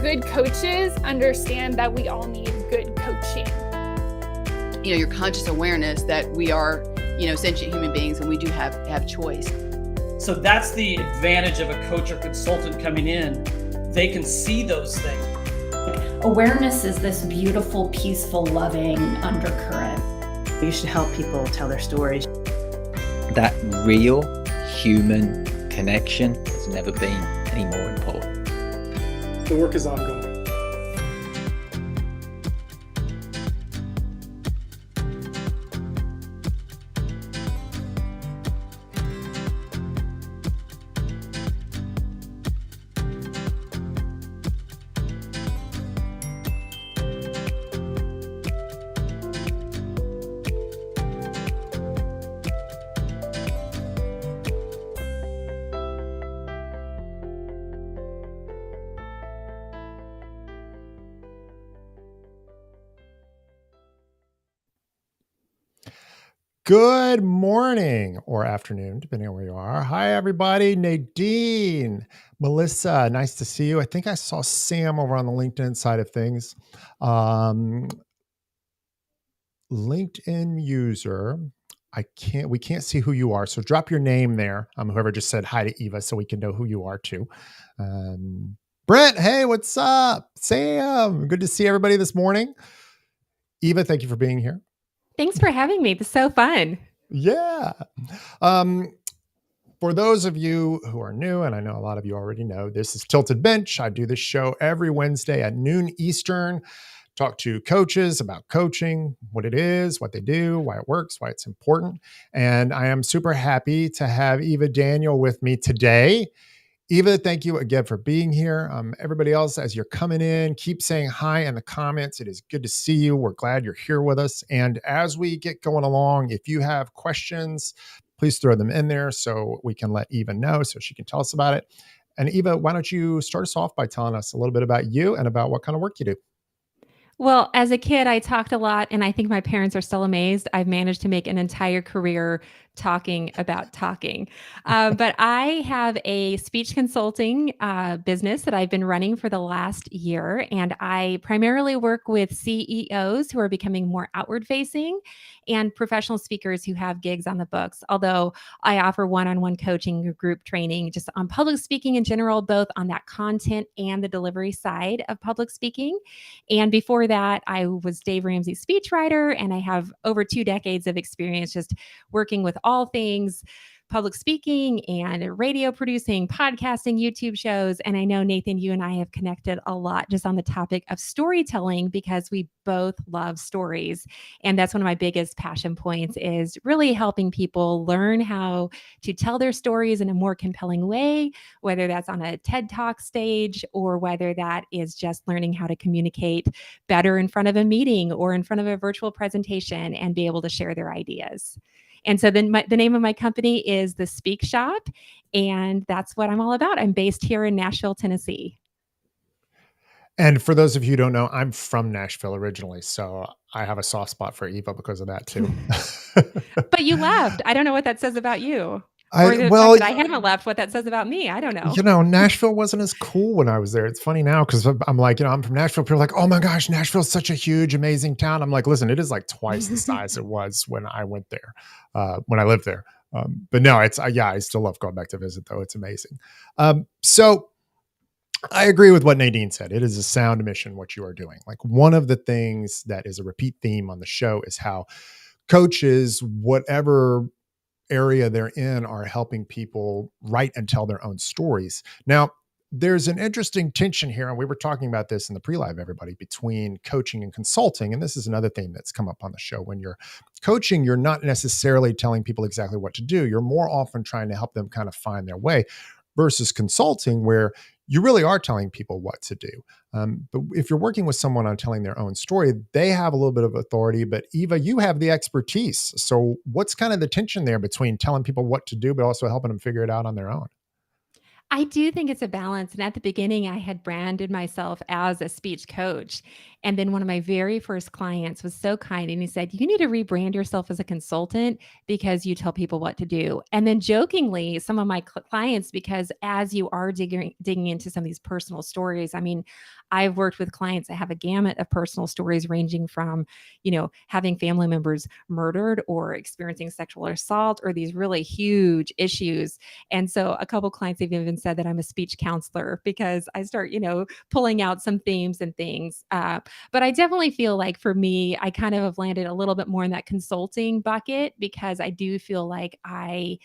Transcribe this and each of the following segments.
good coaches understand that we all need good coaching. Your conscious awareness that we are, sentient human beings and we do have choice. So that's the advantage of a coach or consultant coming in. They can see those things. Awareness is this beautiful, peaceful, loving undercurrent. You should help people tell their stories. That real human connection has never been any more important. The work is ongoing. Good morning or afternoon, depending on where you are. Hi, everybody. Nadine, Melissa, nice to see you. I think I saw Sam over on the LinkedIn side of things. LinkedIn user, we can't see who you are. So drop your name there. Whoever just said hi to Eva so we can know who you are too. Brent, hey, what's up? Sam, good to see everybody this morning. Eva, thank you for being here. Thanks for having me. This is so fun. Yeah. For those of you who are new, and I know a lot of you already know, this is Tilted Bench. I do this show every Wednesday at noon Eastern. Talk to coaches about coaching, what it is, what they do, why it works, why it's important. And I am super happy to have Eva Daniel with me today. Eva, thank you again for being here. Everybody else, as you're coming in, keep saying hi in the comments. It is good to see you. We're glad you're here with us. And as we get going along, if you have questions, please throw them in there so we can let Eva know so she can tell us about it. And Eva, why don't you start us off by telling us a little bit about you and about what kind of work you do? Well, as a kid, I talked a lot, and I think my parents are still amazed. I've managed to make an entire career talking about talking. But I have a speech consulting business that I've been running for the last year, and I primarily work with CEOs who are becoming more outward facing and professional speakers who have gigs on the books. Although I offer one-on-one coaching, group training, just on public speaking in general, both on that content and the delivery side of public speaking. And before that, I was Dave Ramsey's speechwriter, and I have over 2 decades of experience just working with all things public speaking and radio producing, podcasting, YouTube shows. And I know, Nathan, you and I have connected a lot just on the topic of storytelling because we both love stories. And that's one of my biggest passion points, is really helping people learn how to tell their stories in a more compelling way, whether that's on a TED Talk stage or whether that is just learning how to communicate better in front of a meeting or in front of a virtual presentation and be able to share their ideas. And so then the name of my company is The Speak Shop, and that's what I'm all about. I'm based here in Nashville, Tennessee. And for those of you who don't know, I'm from Nashville originally, so I have a soft spot for Eva because of that too. But you left. I don't know what that says about you. I haven't left, what that says about me. I don't know. Nashville wasn't as cool when I was there. It's funny now because I'm like, I'm from Nashville. People are like, oh my gosh, Nashville's such a huge, amazing town. I'm like, listen, it is like twice the size it was when I went there, when I lived there. But no, I still love going back to visit though. It's amazing. So I agree with what Nadine said. It is a sound mission, what you are doing. Like, one of the things that is a repeat theme on the show is how coaches, whatever area they're in, are helping people write and tell their own stories. Now, there's an interesting tension here, and we were talking about this in the pre-live, everybody, between coaching and consulting. And this is another thing that's come up on the show. When you're coaching, you're not necessarily telling people exactly what to do. You're more often trying to help them kind of find their way, versus consulting, where you really are telling people what to do. But if you're working with someone on telling their own story, they have a little bit of authority. But Eva, you have the expertise. So what's kind of the tension there between telling people what to do, but also helping them figure it out on their own? I do think it's a balance. And at the beginning, I had branded myself as a speech coach. And then one of my very first clients was so kind and he said, "You need to rebrand yourself as a consultant because you tell people what to do." And then jokingly, some of my clients, because as you are digging into some of these personal stories, I mean, I've worked with clients that have a gamut of personal stories ranging from, having family members murdered or experiencing sexual assault or these really huge issues. And so a couple clients have even said that I'm a speech counselor because I start, pulling out some themes and things. But I definitely feel like for me, I kind of have landed a little bit more in that consulting bucket because I do feel like I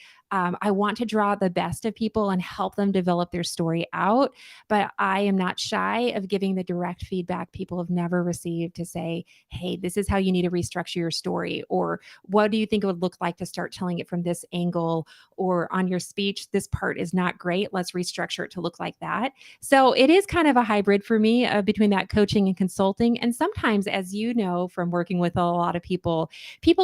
want to draw the best of people and help them develop their story out. But I am not shy of giving the direct feedback people have never received to say, "Hey, this is how you need to restructure your story," or "What do you think it would look like to start telling it from this angle?" Or "On your speech, this part is not great. Let's restructure it to look like that." So it is kind of a hybrid for me between that coaching and consulting. And sometimes, as you know, from working with a lot of people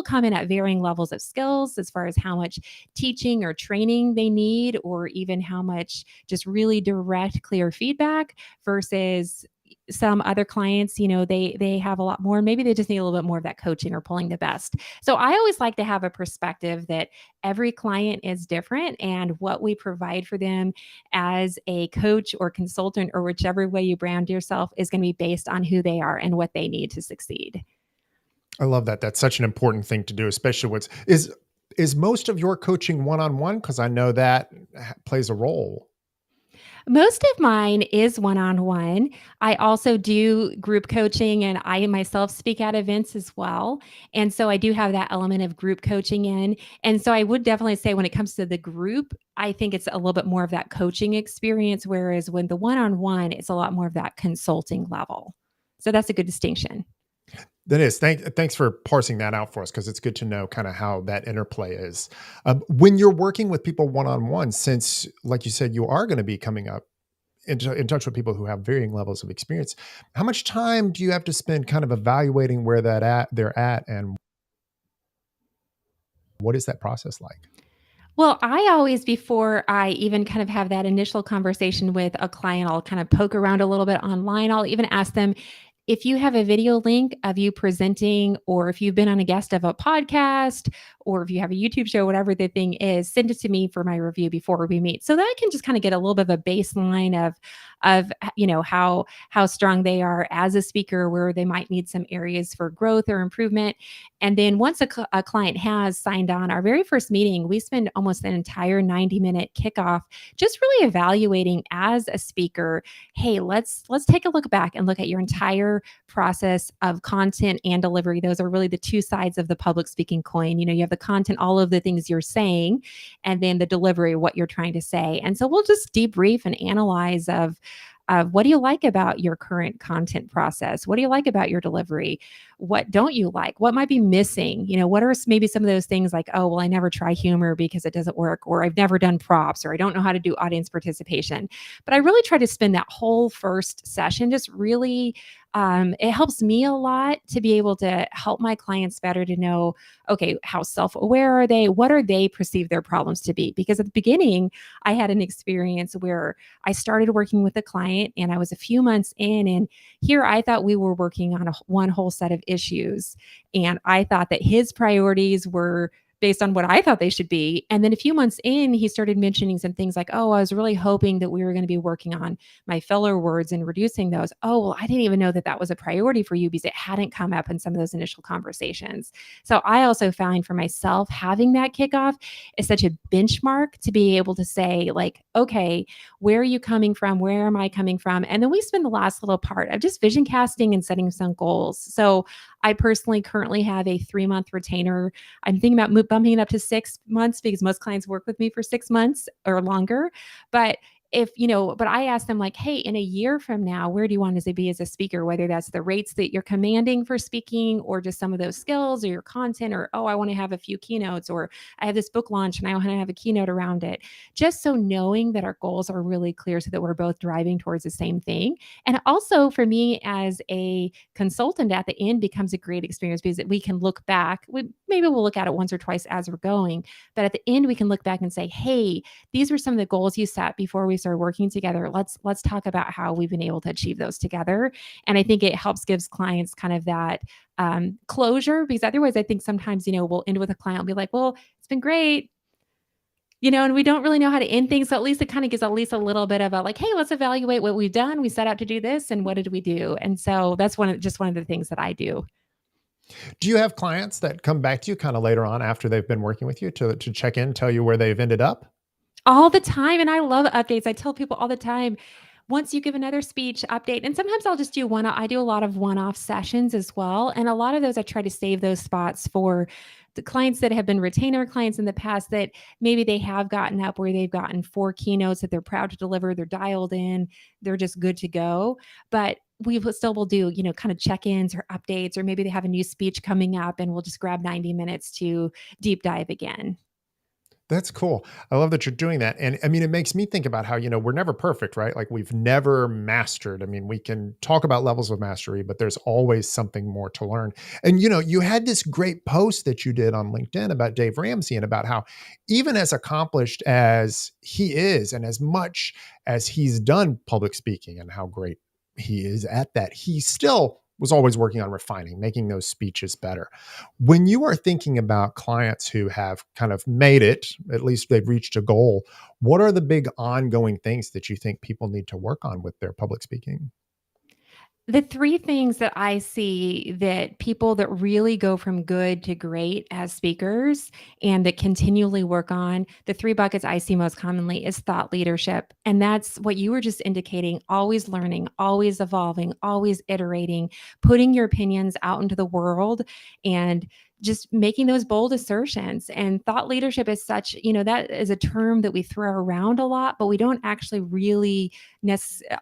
come in at varying levels of skills as far as how much teaching or training they need, or even how much just really direct, clear feedback versus some other clients, they have a lot more. Maybe they just need a little bit more of that coaching or pulling the best. So I always like to have a perspective that every client is different and what we provide for them as a coach or consultant or whichever way you brand yourself is going to be based on who they are and what they need to succeed. I love that. That's such an important thing to do, especially is most of your coaching one-on-one? Because I know that plays a role. Most of mine is one-on-one. I also do group coaching and I myself speak at events as well. And so I do have that element of group coaching in. And so I would definitely say when it comes to the group, I think it's a little bit more of that coaching experience, whereas when the one-on-one, it's a lot more of that consulting level. So that's a good distinction. That is. Thanks for parsing that out for us because it's good to know kind of how that interplay is. When you're working with people one-on-one, since, like you said, you are going to be coming up in touch with people who have varying levels of experience, how much time do you have to spend kind of evaluating where they're at, and what is that process like? Well, I always, before I even kind of have that initial conversation with a client, I'll kind of poke around a little bit online. I'll even ask them, if you have a video link of you presenting, or if you've been on a guest of a podcast, or if you have a YouTube show, whatever the thing is, send it to me for my review before we meet. So that I can just kind of get a little bit of a baseline of how strong they are as a speaker, where they might need some areas for growth or improvement. And then once a client has signed on, our very first meeting, we spend almost an entire 90-minute kickoff just really evaluating as a speaker, hey, let's take a look back and look at your entire process of content and delivery. Those are really the two sides of the public speaking coin. You have the content, all of the things you're saying, and then the delivery, what you're trying to say. And so we'll just debrief and analyze of what do you like about your current content process? What do you like about your delivery? What don't you like? What might be missing? What are maybe some of those things like, oh, well, I never try humor because it doesn't work, or I've never done props, or I don't know how to do audience participation. But I really try to spend that whole first session just really, it helps me a lot to be able to help my clients better to know, okay, how self-aware are they? What are they perceive their problems to be? Because at the beginning, I had an experience where I started working with a client and I was a few months in, and here I thought we were working on one whole set of issues. And I thought that his priorities were based on what I thought they should be. And then a few months in, he started mentioning some things like, oh, I was really hoping that we were going to be working on my filler words and reducing those. Oh, well, I didn't even know that that was a priority for you because it hadn't come up in some of those initial conversations. So I also found for myself, having that kickoff is such a benchmark to be able to say, like, okay, where are you coming from? Where am I coming from? And then we spend the last little part of just vision casting and setting some goals. So I personally currently have a 3-month retainer. I'm thinking about bumping it up to 6 months because most clients work with me for 6 months or longer. But but I ask them like, hey, in a year from now, where do you want us to be as a speaker? Whether that's the rates that you're commanding for speaking, or just some of those skills or your content, or, oh, I want to have a few keynotes, or I have this book launch and I want to have a keynote around it. Just so knowing that our goals are really clear so that we're both driving towards the same thing. And also for me as a consultant, at the end becomes a great experience because we can look back. Maybe we'll look at it once or twice as we're going, but at the end we can look back and say, hey, these were some of the goals you set before we we started working together. Let's talk about how we've been able to achieve those together. And I think it helps gives clients kind of that closure, because otherwise I think sometimes, we'll end with a client and be like, well, it's been great, and we don't really know how to end things. So at least it kind of gives at least a little bit of a like, hey, let's evaluate what we've done. We set out to do this, and what did we do? And so that's one of the things that I do. Do you have clients that come back to you kind of later on after they've been working with you to check in, tell you where they've ended up? All the time. And I love updates. I tell people all the time, once you give another speech update, and sometimes I'll just do I do a lot of one-off sessions as well. And a lot of those, I try to save those spots for the clients that have been retainer clients in the past, that maybe they have gotten up where they've gotten 4 keynotes that they're proud to deliver. They're dialed in, they're just good to go. But we still will do, kind of check-ins or updates, or maybe they have a new speech coming up and we'll just grab 90 minutes to deep dive again. That's cool. I love that you're doing that. And I mean, it makes me think about how, we're never perfect, right? Like we've never mastered. I mean, we can talk about levels of mastery, but there's always something more to learn. And, you had this great post that you did on LinkedIn about Dave Ramsey and about how even as accomplished as he is and as much as he's done public speaking and how great he is at that, he still was always working on refining, making those speeches better. When you are thinking about clients who have kind of made it, at least they've reached a goal, what are the big ongoing things that you think people need to work on with their public speaking? The 3 things that I see that people that really go from good to great as speakers and that continually work on, the 3 buckets I see most commonly is thought leadership. And that's what you were just indicating, always learning, always evolving, always iterating, putting your opinions out into the world and just making those bold assertions. And thought leadership is such, that is a term that we throw around a lot, but we don't actually really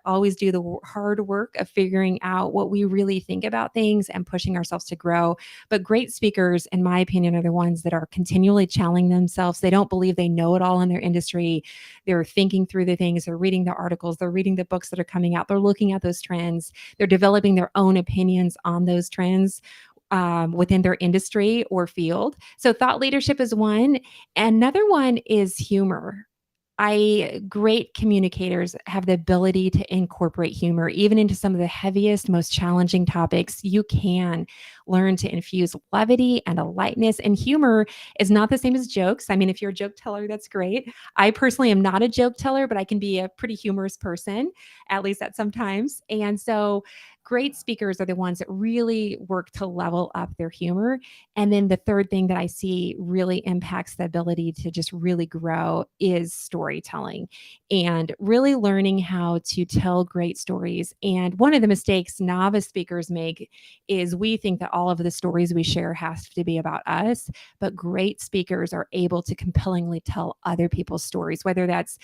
always do the hard work of figuring out what we really think about things and pushing ourselves to grow. But great speakers, in my opinion, are the ones that are continually challenging themselves. They don't believe they know it all in their industry. They're thinking through the things. They're reading the articles. They're reading the books that are coming out. They're looking at those trends. They're developing their own opinions on those trends within their industry or field. So thought leadership is one. Another one is humor. Great communicators have the ability to incorporate humor even into some of the heaviest, most challenging topics. You can learn to infuse levity and a lightness, and humor is not the same as jokes. I mean, if you're a joke teller, that's great. I personally am not a joke teller, but I can be a pretty humorous person, at least at some times. And so great speakers are the ones that really work to level up their humor. And then the third thing that I see really impacts the ability to just really grow is storytelling and really learning how to tell great stories. And one of the mistakes novice speakers make is we think that all of the stories we share has to be about us, but great speakers are able to compellingly tell other people's stories, whether that's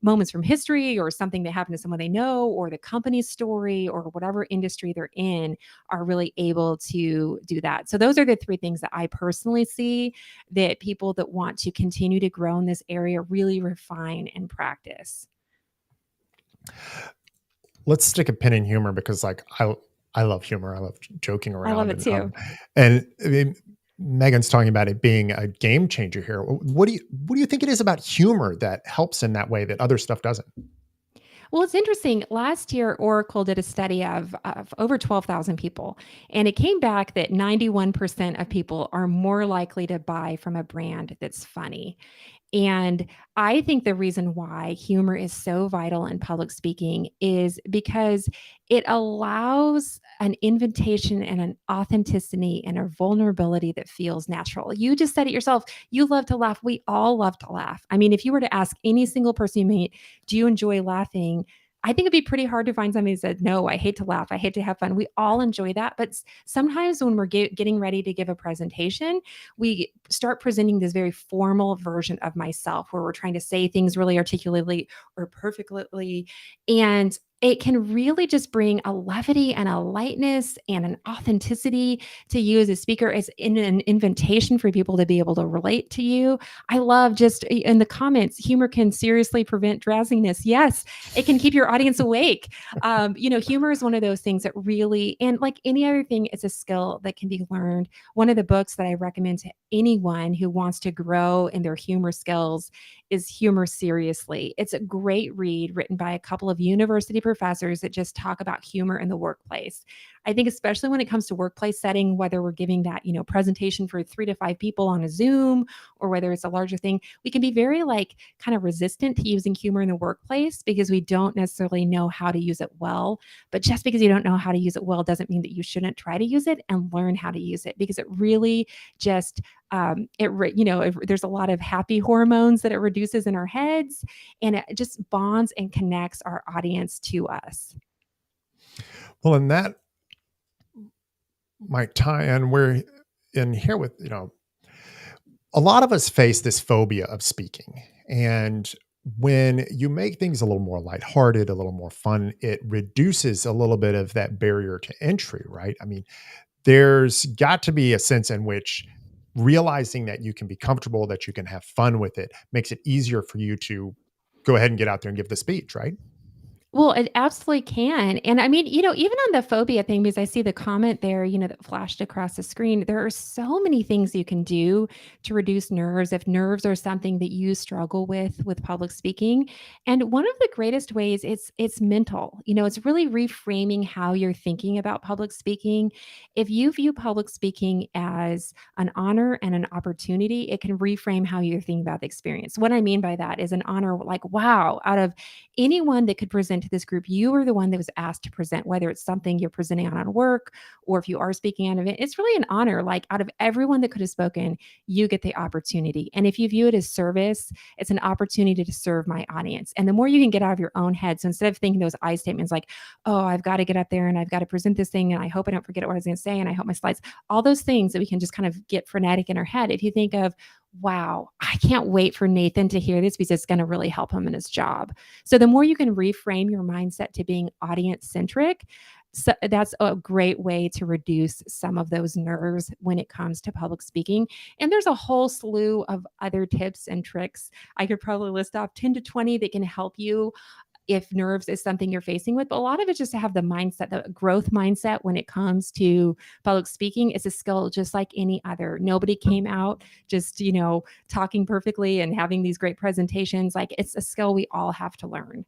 moments from history or something that happened to someone they know or the company's story or whatever industry they're in, are really able to do that. So those are the 3 things that I personally see that people that want to continue to grow in this area really refine and practice. Let's stick a pin in humor because I love humor. I love joking around. I love it too. And I mean, Megan's talking about it being a game changer here. What do you think it is about humor that helps in that way that other stuff doesn't? Well, it's interesting. Last year, Oracle did a study of over 12,000 people, and it came back that 91% of people are more likely to buy from a brand that's funny. And I think the reason why humor is so vital in public speaking is because it allows an invitation and an authenticity and a vulnerability that feels natural. You just said it yourself. You love to laugh. We all love to laugh. I mean, if you were to ask any single person you meet, do you enjoy laughing? I think it'd be pretty hard to find somebody who said, no, I hate to laugh. I hate to have fun. We all enjoy that. But sometimes when we're getting ready to give a presentation, we start presenting this very formal version of myself where we're trying to say things really articulately or perfectly. And it can really just bring a levity and a lightness and an authenticity to you as a speaker. It's an invitation for people to be able to relate to you. I love just in the comments, humor can seriously prevent drowsiness. Yes, it can keep your audience awake. Humor is one of those things that really, and like any other thing, it's a skill that can be learned. One of the books that I recommend to anyone who wants to grow in their humor skills is Humor Seriously. It's a great read written by a couple of university professors that just talk about humor in the workplace. I think especially when it comes to workplace setting, whether we're giving that, presentation for 3 to 5 people on a Zoom or whether it's a larger thing, we can be very kind of resistant to using humor in the workplace because we don't necessarily know how to use it well. But just because you don't know how to use it well doesn't mean that you shouldn't try to use it and learn how to use it, because it really just there's a lot of happy hormones that it reduces in our heads, and it just bonds and connects our audience to us. Well, and that might tie in. We're in here with, a lot of us face this phobia of speaking. And when you make things a little more lighthearted, a little more fun, it reduces a little bit of that barrier to entry, right? I mean, there's got to be a sense in which realizing that you can be comfortable, that you can have fun with it, makes it easier for you to go ahead and get out there and give the speech, right? Well, it absolutely can. And I mean, even on the phobia thing, because I see the comment there, that flashed across the screen, there are so many things you can do to reduce nerves if nerves are something that you struggle with public speaking. And one of the greatest ways, it's mental. It's really reframing how you're thinking about public speaking. If you view public speaking as an honor and an opportunity, it can reframe how you're thinking about the experience. What I mean by that is an honor, like, wow, out of anyone that could present to this group, you are the one that was asked to present, whether it's something you're presenting on work or if you are speaking at an event. It's really an honor. Like, out of everyone that could have spoken, you get the opportunity. And if you view it as service, it's an opportunity to serve my audience. And the more you can get out of your own head, so instead of thinking those I statements like, oh, I've got to get up there and I've got to present this thing and I hope I don't forget what I was going to say and I hope my slides, all those things that we can just kind of get frenetic in our head. If you think of, wow, I can't wait for Nathan to hear this because it's going to really help him in his job. So the more you can reframe your mindset to being audience centric, so that's a great way to reduce some of those nerves when it comes to public speaking. And there's a whole slew of other tips and tricks. I could probably list off 10 to 20 that can help you if nerves is something you're facing with. But a lot of it just to have the mindset, the growth mindset when it comes to public speaking is a skill just like any other. Nobody came out just, talking perfectly and having these great presentations. Like, it's a skill we all have to learn.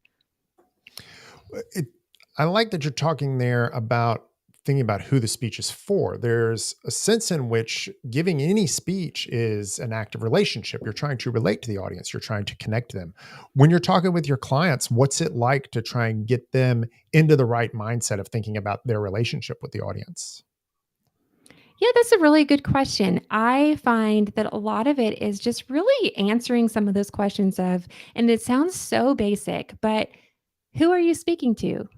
I like that you're talking there about thinking about who the speech is for. There's a sense in which giving any speech is an act of relationship. You're trying to relate to the audience. You're trying to connect to them. When you're talking with your clients, what's it like to try and get them into the right mindset of thinking about their relationship with the audience? Yeah, that's a really good question. I find that a lot of it is just really answering some of those questions of, and it sounds so basic, but who are you speaking to?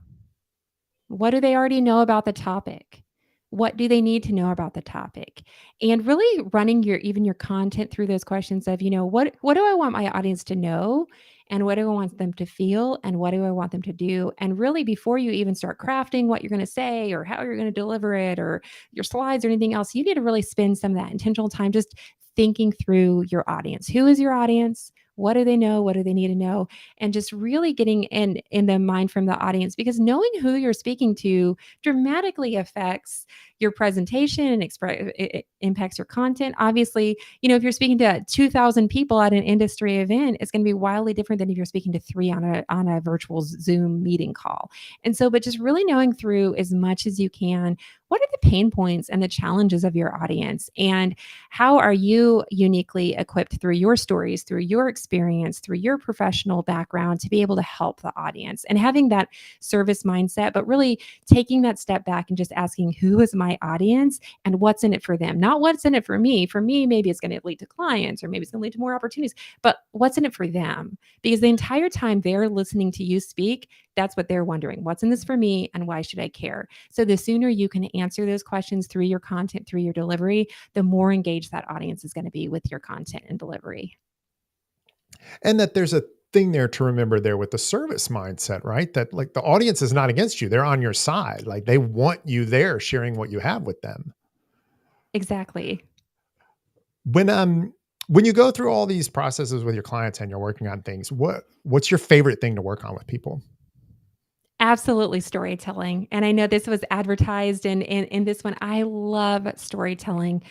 What do they already know about the topic? What do they need to know about the topic? And really running your content through those questions of, what do I want my audience to know? And what do I want them to feel? And what do I want them to do? And really, before you even start crafting what you're going to say or how you're going to deliver it or your slides or anything else, you need to really spend some of that intentional time just thinking through your audience. Who is your audience? What do they know? What do they need to know? And just really getting in the mind from the audience, because knowing who you're speaking to dramatically affects your presentation and it impacts your content. Obviously, if you're speaking to 2,000 people at an industry event, it's going to be wildly different than if you're speaking to 3 on a virtual Zoom meeting call. And so, but just really knowing through as much as you can, what are the pain points and the challenges of your audience? And how are you uniquely equipped through your stories, through your experience, through your professional background to be able to help the audience? And having that service mindset, but really taking that step back and just asking, who is my audience and what's in it for them? Not what's in it for me. For me, maybe it's going to lead to clients or maybe it's going to lead to more opportunities, but what's in it for them? Because the entire time they're listening to you speak, that's what they're wondering. What's in this for me and why should I care? So the sooner you can answer those questions through your content, through your delivery, the more engaged that audience is going to be with your content and delivery. And that there's a thing there to remember there with the service mindset, right? That like the audience is not against you. They're on your side. Like they want you there sharing what you have with them. Exactly. When you go through all these processes with your clients and you're working on things, what's your favorite thing to work on with people? Absolutely storytelling. And I know this was advertised in this one. I love storytelling.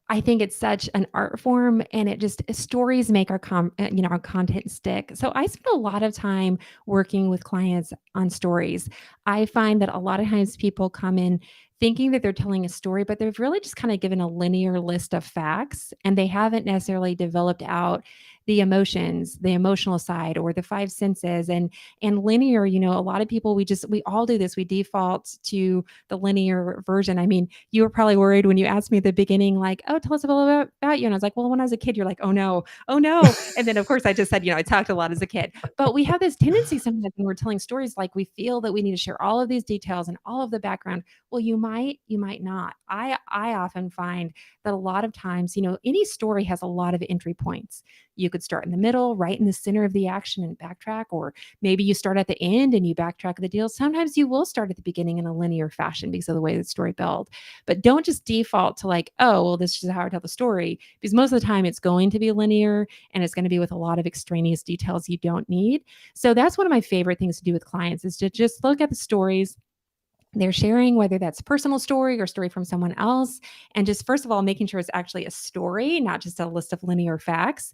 I think it's such an art form, and it just stories make our content stick. So I spend a lot of time working with clients on stories. I find that a lot of times people come in thinking that they're telling a story, but they've really just kind of given a linear list of facts, and they haven't necessarily developed out the emotions, the emotional side, or the five senses. And linear, a lot of people, we all do this. We default to the linear version. I mean, you were probably worried when you asked me at the beginning, like, oh, tell us a little bit about you. And I was like, well, when I was a kid, you're like, oh no, oh no. And then of course I just said, I talked a lot as a kid. But we have this tendency sometimes when we're telling stories, like we feel that we need to share all of these details and all of the background. Well, you might not. I often find that a lot of times, any story has a lot of entry points. You could start in the middle, right in the center of the action and backtrack, or maybe you start at the end and you backtrack the deal. Sometimes you will start at the beginning in a linear fashion because of the way the story built. But don't just default to like, oh, well, this is how I tell the story, because most of the time it's going to be linear and it's going to be with a lot of extraneous details you don't need. So that's one of my favorite things to do with clients is to just look at the stories they're sharing, whether that's personal story or story from someone else. And just first of all, making sure it's actually a story, not just a list of linear facts.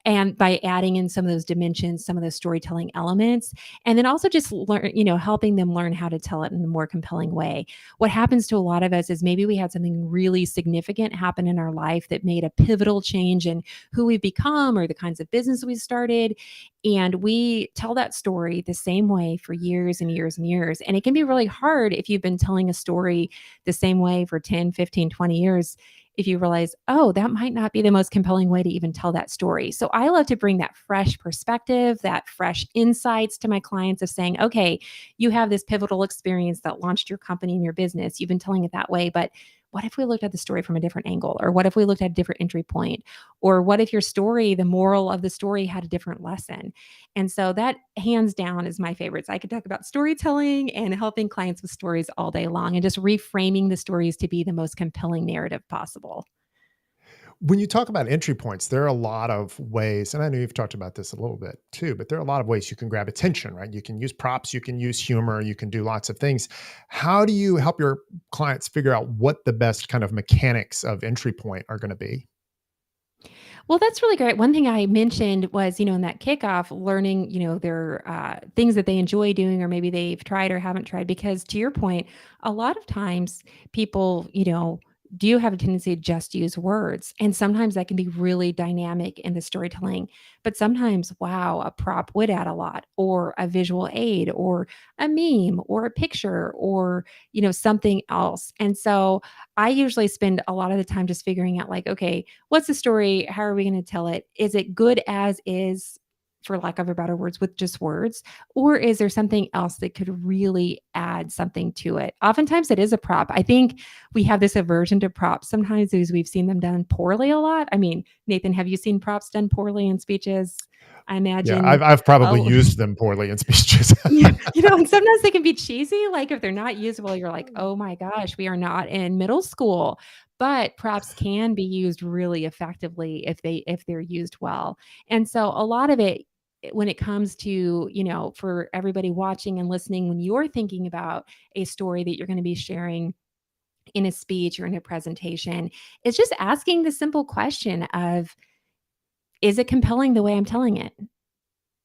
And by adding in some of those dimensions, some of those storytelling elements, and then also just learn, helping them learn how to tell it in a more compelling way. What happens to a lot of us is maybe we had something really significant happen in our life that made a pivotal change in who we've become or the kinds of business we started. And we tell that story the same way for years and years and years. And it can be really hard if you've been telling a story the same way for 10, 15, 20 years. If you realize, oh, that might not be the most compelling way to even tell that story. So I love to bring that fresh perspective, that fresh insights to my clients of saying, okay, you have this pivotal experience that launched your company and your business. You've been telling it that way, but what if we looked at the story from a different angle? Or what if we looked at a different entry point? Or what if your story, the moral of the story had a different lesson? And so that hands down is my favorites. I could talk about storytelling and helping clients with stories all day long and just reframing the stories to be the most compelling narrative possible. When you talk about entry points, there are a lot of ways, and I know you've talked about this a little bit too, but there are a lot of ways you can grab attention, right? You can use props, you can use humor, you can do lots of things. How do you help your clients figure out what the best kind of mechanics of entry point are going to be? Well, that's really great. One thing I mentioned was, in that kickoff, learning, their things that they enjoy doing, or maybe they've tried or haven't tried. Because to your point, a lot of times people, do have a tendency to just use words. And sometimes that can be really dynamic in the storytelling. But sometimes, wow, a prop would add a lot, or a visual aid, or a meme, or a picture, or, something else. And so I usually spend a lot of the time just figuring out, like, okay, what's the story? How are we going to tell it? Is it good as is, for lack of a better words, with just words? Or is there something else that could really add something to it? Oftentimes it is a prop. I think we have this aversion to props sometimes because we've seen them done poorly a lot. I mean, Nathan, have you seen props done poorly in speeches? I Yeah, imagine. I've probably Oh, used them poorly in speeches. yeah, and sometimes they can be cheesy. Like if they're not used well, you're like, oh my gosh, we are not in middle school. But props can be used really effectively if they're used well. And so a lot of it, when it comes to, for everybody watching and listening, when you're thinking about a story that you're going to be sharing in a speech or in a presentation, it's just asking the simple question of, is it compelling the way I'm telling it?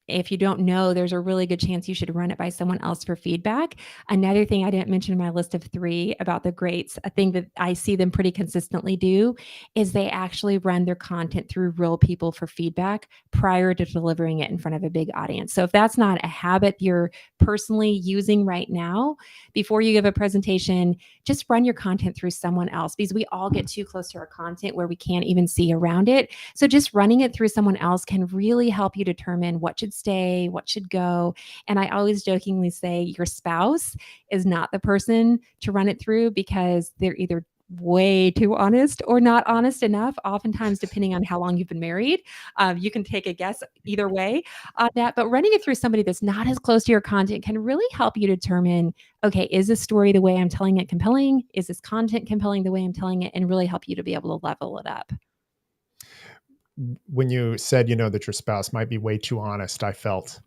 If you don't know, there's a really good chance you should run it by someone else for feedback. Another thing I didn't mention in my list of 3 about the greats, a thing that I see them pretty consistently do is they actually run their content through real people for feedback prior to delivering it in front of a big audience. So if that's not a habit you're personally using right now, before you give a presentation, just run your content through someone else, because we all get too close to our content where we can't even see around it. So just running it through someone else can really help you determine what should stay, what should go. And I always jokingly say your spouse is not the person to run it through, because they're either way too honest or not honest enough. Oftentimes, depending on how long you've been married, you can take a guess either way on that. But running it through somebody that's not as close to your content can really help you determine, okay, is this story the way I'm telling it compelling? Is this content compelling the way I'm telling it? And really help you to be able to level it up. When you said, that your spouse might be way too honest, I felt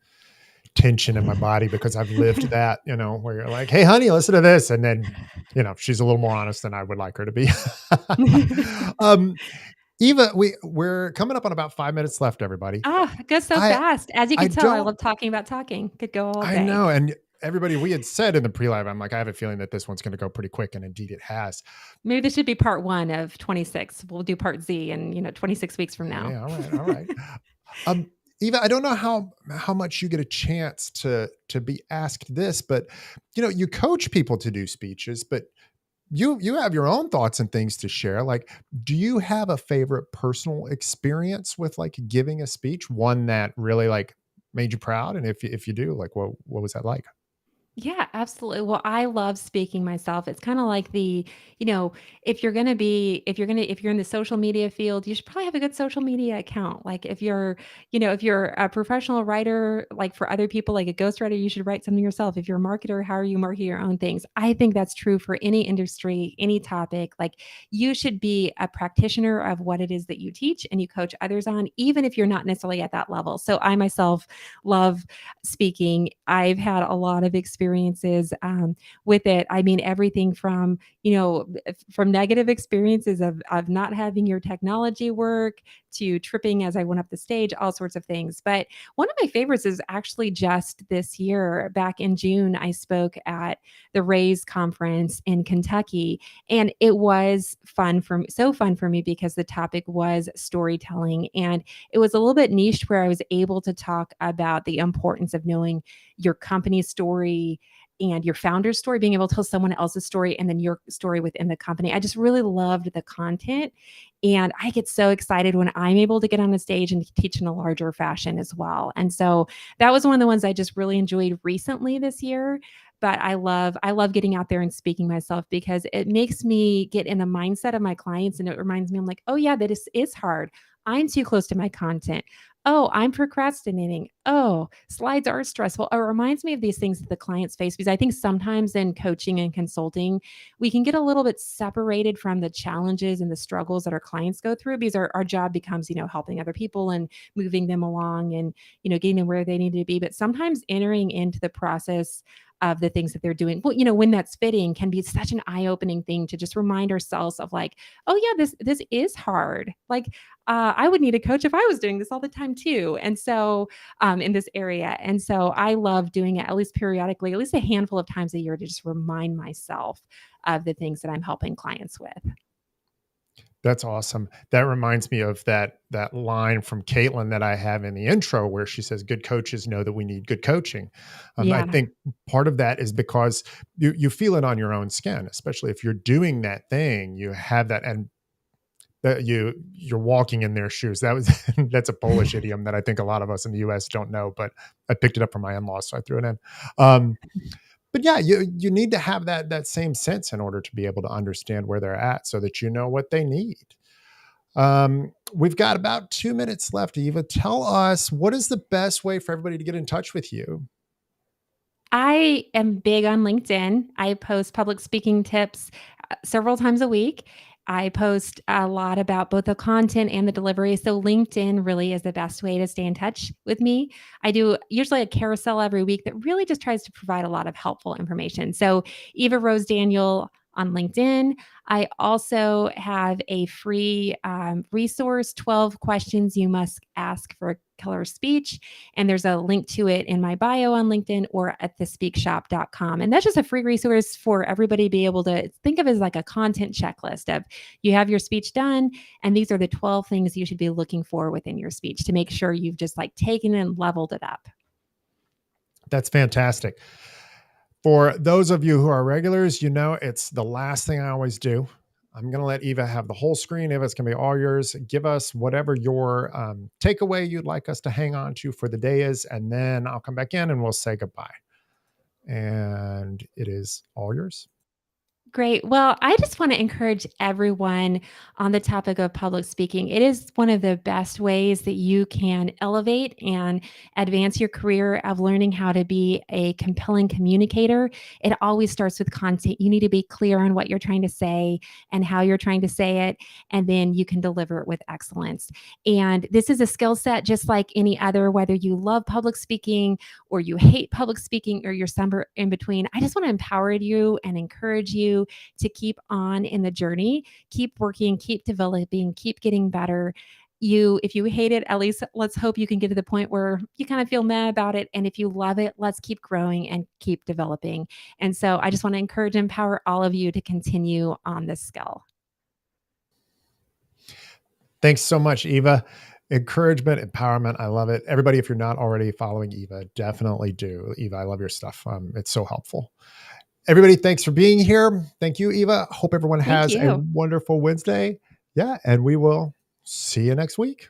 tension in my body because I've lived that, where you're like, hey, honey, listen to this. And then, she's a little more honest than I would like her to be. um, Eva, we're coming up on about 5 minutes left, everybody. It goes so I fast. As you I can tell, I don't love talking about talking. Could go all I day. know. And everybody, we had said in the pre-live, I'm like, I have a feeling that this one's going to go pretty quick. And indeed it has. Maybe this should be part 1 of 26. We'll do part Z in 26 weeks from now. Yeah, all right. Eva, I don't know how much you get a chance to be asked this, but you coach people to do speeches, but you have your own thoughts and things to share. Like, do you have a favorite personal experience with like giving a speech, one that really like made you proud? And if you do, like, what was that like? Yeah, absolutely. Well, I love speaking myself. It's kind of like if you're in the social media field, you should probably have a good social media account. Like if you're a professional writer, like for other people, like a ghostwriter, you should write something yourself. If you're a marketer, how are you marketing your own things? I think that's true for any industry, any topic. Like you should be a practitioner of what it is that you teach and you coach others on, even if you're not necessarily at that level. So I myself love speaking. I've had a lot of experiences with it. I mean, everything from negative experiences of not having your technology work to tripping as I went up the stage, all sorts of things. But one of my favorites is actually just this year. Back in June, I spoke at the Raise conference in Kentucky, and it was so fun for me because the topic was storytelling, and it was a little bit niched where I was able to talk about the importance of knowing your company's story and your founder's story, being able to tell someone else's story and then your story within the company. I just really loved the content. And I get so excited when I'm able to get on the stage and teach in a larger fashion as well. And so that was one of the ones I just really enjoyed recently this year. But I love getting out there and speaking myself because it makes me get in the mindset of my clients. And it reminds me, I'm like, oh yeah, that is hard. I'm too close to my content. Oh, I'm procrastinating. Oh, slides are stressful. It reminds me of these things that the clients face because I think sometimes in coaching and consulting, we can get a little bit separated from the challenges and the struggles that our clients go through because our job becomes, helping other people and moving them along and, getting them where they need to be. But sometimes entering into the process of the things that they're doing, well, when that's fitting can be such an eye-opening thing to just remind ourselves of like, oh yeah, this is hard. Like, I would need a coach if I was doing this all the time too. And so in this area. And so I love doing it at least periodically, at least a handful of times a year to just remind myself of the things that I'm helping clients with. That's awesome. That reminds me of that line from Caitlin that I have in the intro where she says, good coaches know that we need good coaching. Yeah. I think part of that is because you feel it on your own skin, especially if you're doing that thing, you have that, and that you're walking in their shoes. That's a Polish idiom that I think a lot of us in the US don't know, but I picked it up from my in-laws, so I threw it in. But yeah, you need to have that same sense in order to be able to understand where they're at so that you know what they need. We've got about 2 minutes left. Eva, tell us, what is the best way for everybody to get in touch with you? I am big on LinkedIn. I post public speaking tips several times a week. I post a lot about both the content and the delivery. So LinkedIn really is the best way to stay in touch with me. I do usually a carousel every week that really just tries to provide a lot of helpful information. So Eva Rose Daniel on LinkedIn. I also have a free resource, 12 questions you must ask for a killer speech. And there's a link to it in my bio on LinkedIn or at thespeakshop.com. And that's just a free resource for everybody to be able to think of as like a content checklist of you have your speech done. And these are the 12 things you should be looking for within your speech to make sure you've just like taken and leveled it up. That's fantastic. For those of you who are regulars, it's the last thing I always do. I'm going to let Eva have the whole screen. Eva, it's going to be all yours. Give us whatever your takeaway you'd like us to hang on to for the day is, and then I'll come back in and we'll say goodbye. And it is all yours. Great. Well, I just want to encourage everyone on the topic of public speaking. It is one of the best ways that you can elevate and advance your career of learning how to be a compelling communicator. It always starts with content. You need to be clear on what you're trying to say and how you're trying to say it, and then you can deliver it with excellence. And this is a skill set just like any other, whether you love public speaking or you hate public speaking or you're somewhere in between. I just want to empower you and encourage you to keep on in the journey, keep working, keep developing, keep getting better. If you hate it, at least let's hope you can get to the point where you kind of feel mad about it. And if you love it, let's keep growing and keep developing. And so I just want to encourage and empower all of you to continue on this skill. Thanks so much, Eva. Encouragement, empowerment. I love it. Everybody, if you're not already following Eva, definitely do. Eva, I love your stuff. It's so helpful. Everybody, thanks for being here. Thank you, Eva. Hope everyone has a wonderful Wednesday. Yeah, and we will see you next week.